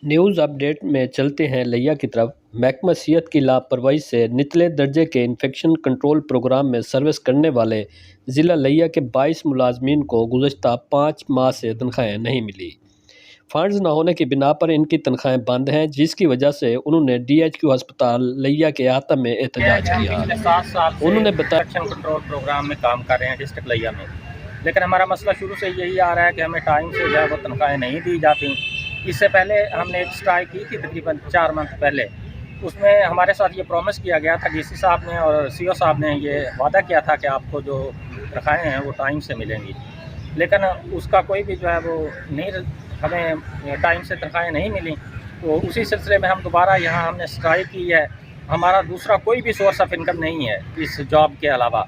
News اپ date میں چلتے ہیں لیا کی طرف۔ محکمہ صحت کی لاپرواہی سے نچلے درجے کے انفیکشن کنٹرول پروگرام میں سروس کرنے والے ضلع لیا کے 22 ملازمین کو گزشتہ 5 ماہ سے تنخواہیں نہیں ملی۔ فنڈز نہ ہونے کی بنا پر ان کی تنخواہیں بند ہیں، جس کی وجہ سے انہوں نے ڈی ایچ کیو ہسپتال لیا کے احاطہ میں احتجاج کیا۔ پچھلے 7 سال سے انہوں نے بتایا انفیکشن کنٹرول پروگرام میں کام کر رہے ہیں ڈسٹرکٹ لیا میں، لیکن ہمارا مسئلہ شروع سے یہی آ رہا ہے کہ ہمیں ٹائم سے جو ہے وہ تنخواہیں نہیں دی جاتی۔ اس سے پہلے ہم نے ایک اسٹرائک کی تھی تقریباً 4 منتھ پہلے، اس میں ہمارے ساتھ یہ پرومس کیا گیا تھا، ڈی سی صاحب نے اور سی او صاحب نے یہ وعدہ کیا تھا کہ آپ کو جو تنخواہیں ہیں وہ ٹائم سے ملیں گی، لیکن اس کا کوئی بھی جو ہے وہ نہیں، ہمیں ٹائم سے تنخواہیں نہیں ملیں۔ تو اسی سلسلے میں ہم دوبارہ یہاں ہم نے اسٹرائک کی ہے۔ ہمارا دوسرا کوئی بھی سورس آف انکم نہیں ہے اس جاب کے علاوہ،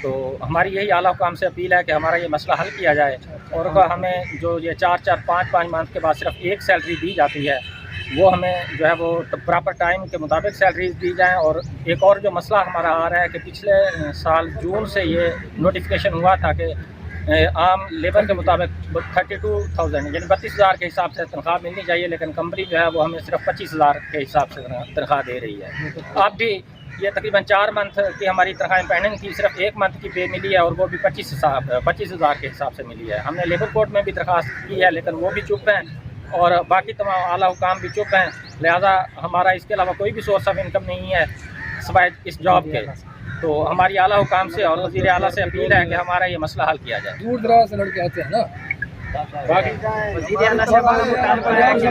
تو ہماری یہی اعلیٰ حکام سے اپیل ہے کہ ہمارا یہ مسئلہ حل کیا جائے، اور ہمیں جو یہ 4-5 منتھ کے بعد صرف ایک سیلری دی جاتی ہے وہ ہمیں جو ہے وہ پراپر ٹائم کے مطابق سیلریز دی جائیں۔ اور ایک اور جو مسئلہ ہمارا آ رہا ہے کہ پچھلے سال جون سے یہ نوٹیفیکیشن ہوا تھا کہ عام لیبر کے مطابق 32,000 یعنی 32,000 کے حساب سے تنخواہ ملنی چاہیے، لیکن کمپنی جو ہے وہ ہمیں صرف 25,000 کے حساب سے تنخواہ دے رہی ہے۔ اب بھی یہ تقریباً 4 منتھ کی ہماری تنخواہیں پینڈنگ تھی، صرف 1 منتھ کی پے ملی ہے، اور وہ بھی 25,000 کے حساب سے ملی ہے۔ ہم نے لیبر کورٹ میں بھی درخواست کی ہے، لیکن وہ بھی چپ ہیں، اور باقی تمام اعلیٰ حکام بھی چپ ہیں۔ لہٰذا ہمارا اس کے علاوہ کوئی بھی سورس آف انکم نہیں ہے سوائے اس جاب کے۔ تو ہماری اعلیٰ حکام سے اور وزیر اعلیٰ سے اپیل ہے کہ ہمارا یہ مسئلہ حل کیا جائے۔ دور دراز سے لڑکے آتے ہیں نا، وزیر اعلیٰ سے ہمارا مطالبہ ہے کہ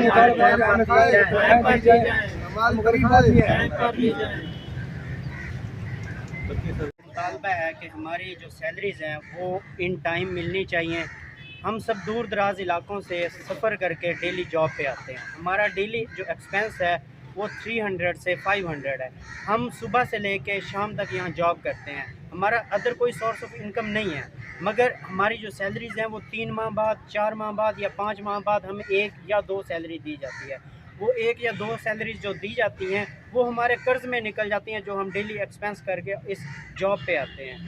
مطالبہ ہے کہ ہماری جو سیلریز ہیں وہ ان ٹائم ملنی چاہیے۔ ہم سب دور دراز علاقوں سے سفر کر کے ڈیلی جاب پہ آتے ہیں، ہمارا ڈیلی جو ایکسپینس ہے وہ 300 سے 500 ہے۔ ہم صبح سے لے کے شام تک یہاں جاب کرتے ہیں، ہمارا ادر کوئی سورس آف انکم نہیں ہے، مگر ہماری جو سیلریز ہیں وہ 3 ماہ بعد، 4 ماہ بعد یا 5 ماہ بعد ہمیں 1 یا 2 سیلری دی جاتی ہے۔ وہ 1 یا 2 سیلریز جو دی جاتی ہیں وہ ہمارے قرض میں نکل جاتی ہیں، جو ہم ڈیلی ایکسپینس کر کے اس جاب پہ آتے ہیں۔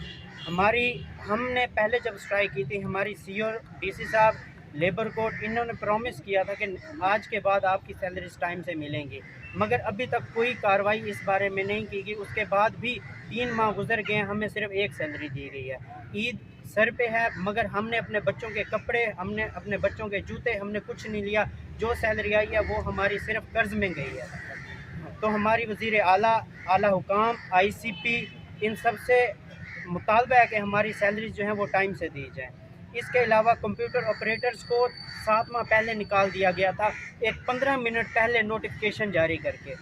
ہم نے پہلے جب اسٹرائک کی تھی، ہماری سی او ڈی سی صاحب لیبر کورٹ انہوں نے پرومس کیا تھا کہ آج کے بعد آپ کی سیلریز ٹائم سے ملیں گی، مگر ابھی تک کوئی کارروائی اس بارے میں نہیں کی گئی۔ اس کے بعد بھی 3 ماہ گزر گئے، ہمیں صرف 1 سیلری دی گئی ہے۔ عید سر پہ ہے، مگر ہم نے اپنے بچوں کے کپڑے، ہم نے اپنے بچوں کے جوتے، ہم نے کچھ نہیں لیا۔ جو سیلری آئی ہے وہ ہماری صرف قرض میں گئی ہے۔ تو ہماری وزیر اعلیٰ حکام، آئی سی پی، ان سب سے مطالبہ ہے کہ ہماری سیلریز جو ہیں وہ ٹائم سے دی جائیں۔ اس کے علاوہ کمپیوٹر آپریٹرز کو 7 ماہ پہلے نکال دیا گیا تھا، ایک 15 منٹ پہلے نوٹیفیکیشن جاری کر کے۔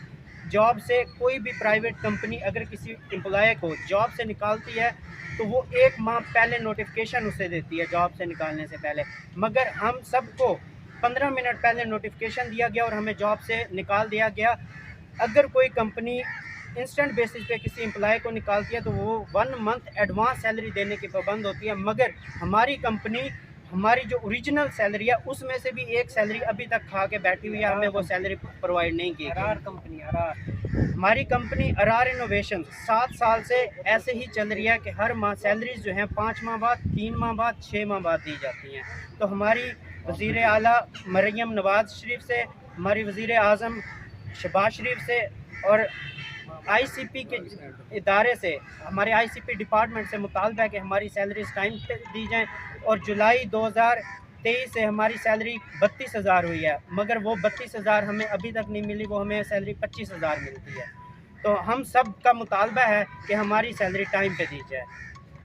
جاب سے کوئی بھی پرائیویٹ کمپنی اگر کسی امپلائی کو جاب سے نکالتی ہے تو وہ 1 ماہ پہلے نوٹیفیکیشن اسے دیتی ہے جاب سے نکالنے سے پہلے، مگر ہم سب کو 15 منٹ پہلے نوٹیفیکیشن دیا گیا اور ہمیں جاب سے نکال دیا گیا۔ اگر کوئی کمپنی انسٹنٹ بیسس پہ کسی امپلائی کو نکالتی ہے تو وہ 1 منتھ ایڈوانس سیلری دینے کی پابند ہوتی ہے، مگر ہماری کمپنی ہماری جو اوریجنل سیلری ہے اس میں سے بھی 1 سیلری ابھی تک کھا کے بیٹھی ہوئی ہے، ہمیں وہ سیلری پرووائڈ نہیں کی گئی۔ ہماری کمپنی ارار انوویشن 7 سال سے ایسے ہی چل رہی ہے کہ ہر ماہ سیلریز جو ہیں 5 ماہ بعد، 3 ماہ بعد، 6 ماہ بعد دی جاتی ہیں۔ تو ہماری وزیر اعلیٰ مریم نواز شریف سے، ہماری وزیر اعظم شہباز شریف سے اور آئی سی پی کے ادارے سے، ہمارے آئی سی پی ڈپارٹمنٹ سے مطالبہ ہے کہ ہماری سیلریز ٹائم پہ دی جائیں۔ اور جولائی 2023 سے ہماری سیلری 32,000 ہوئی ہے، مگر وہ 32,000 ہمیں ابھی تک نہیں ملی، وہ ہمیں سیلری 25,000 ملتی ہے۔ تو ہم سب کا مطالبہ ہے کہ ہماری سیلری ٹائم پہ دی جائے۔